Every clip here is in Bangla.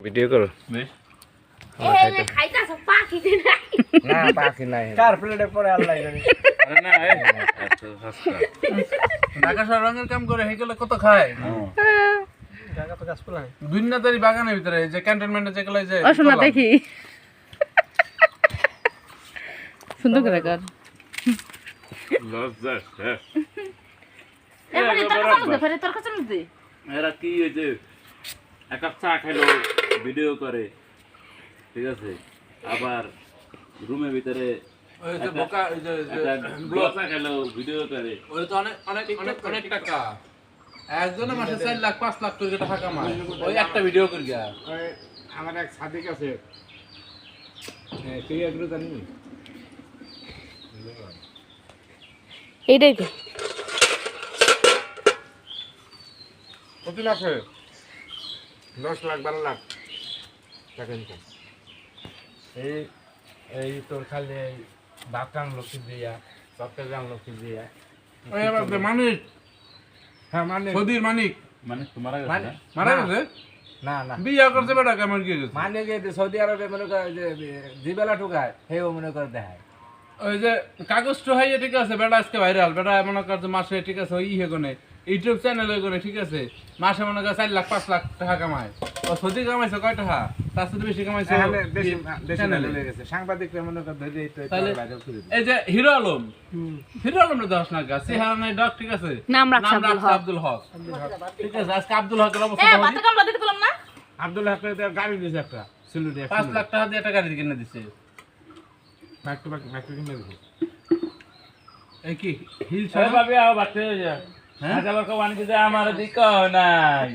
ভিডিও করো না পাখি নাই কার প্লেটে পরে আল্লাহ জানে ঢাকা শহর রঙের কাম করে হেগুলো কত খায় ঢাকা তো গাছ পোলা দুনিয়াদারি বাগানের ভিতরে যে ক্যান্টনমেন্টে যেগুলো যে অসময় দেখি সুন্দর করে কর এরা কি ওই যে এক কাপ চা খাইলো ভিডিও করে ঠিক আছে আবার রুমের ভিতরে ওই যে বোকা ওই যে ব্লগ চা খাইলো ভিডিও করে ওই তো অনেক অনেক অনেক অনেক টাকা একজনের মাসে 4 লাখ 5 লাখ করে টাকা কামায় ওই একটা ভিডিও করে গিয়া আমার এক সাদিক আছে তুই এগুলো জানি এইটাই তো কত আছে 10 লাখ 12 লাখ টাকা ইনকাম এই এই তোর খালি বাকান লক্ষ্মী দিয়া চট্টগ্রাম লক্ষ্মী দিয়া ওই আবার মানিক হ্যাঁ মানে সৌদির মানিক মানে তোমারা মানে মারা গেছে না না বিয়া করছে বেটা কেমন কি গেছে মানে যে সৌদি আরবে মনে করে যে জিবেলা ঠুকায় হেও মনে করে দেখায় ওই যে কাগজ টোহাইয়ে ঠিক আছে বেটা আজকে ভাইরাল বেটা মনে কর যে মাসে ঠিক আছে ওই হেগনে ইউটিউব চ্যানেলে করে ঠিক আছে মাসে মনে কর 4 লাখ 5 লাখ টাকা কামায় ও সৌদি কামাইছে কয় টাকা তার সাথে বেশি কামাইছে তাহলে বেশি বেশি চ্যানেলে। ভুলে গেছে সাংবাদিকরা মনে করে ধরে এই তো তাহলে ভাইরাল করে দিবে এই যে হিরো আলম হিরো আলম রে দশ না গাছ চেহারা নাই ডক ঠিক আছে নাম রাখছে আব্দুল হক ঠিক আছে আজকে আব্দুল হকের অবস্থা আব্দুল হক গাড়ি দিয়েছে একটা সিলুটি 5 লাখ টাকা দিয়ে একটা গাড়ি কিনে দিছে মাইক্রো কিনে দিয়েছে এই কি হিল সবাই ভাবে আও বাতে যা হ্যাঁ? আজ আবার কোন কি যে আমার দিক নাই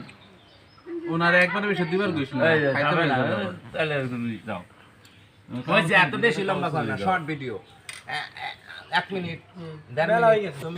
ওনারে একবার বেশি দিবার কইছ না এই যে খাইতে যাবে না পারবে না। তাহলে তুমি যাও ওই যে এত বেশি লম্বা করে না শর্ট ভিডিও 1 মিনিট দেড় মিনিট তুমি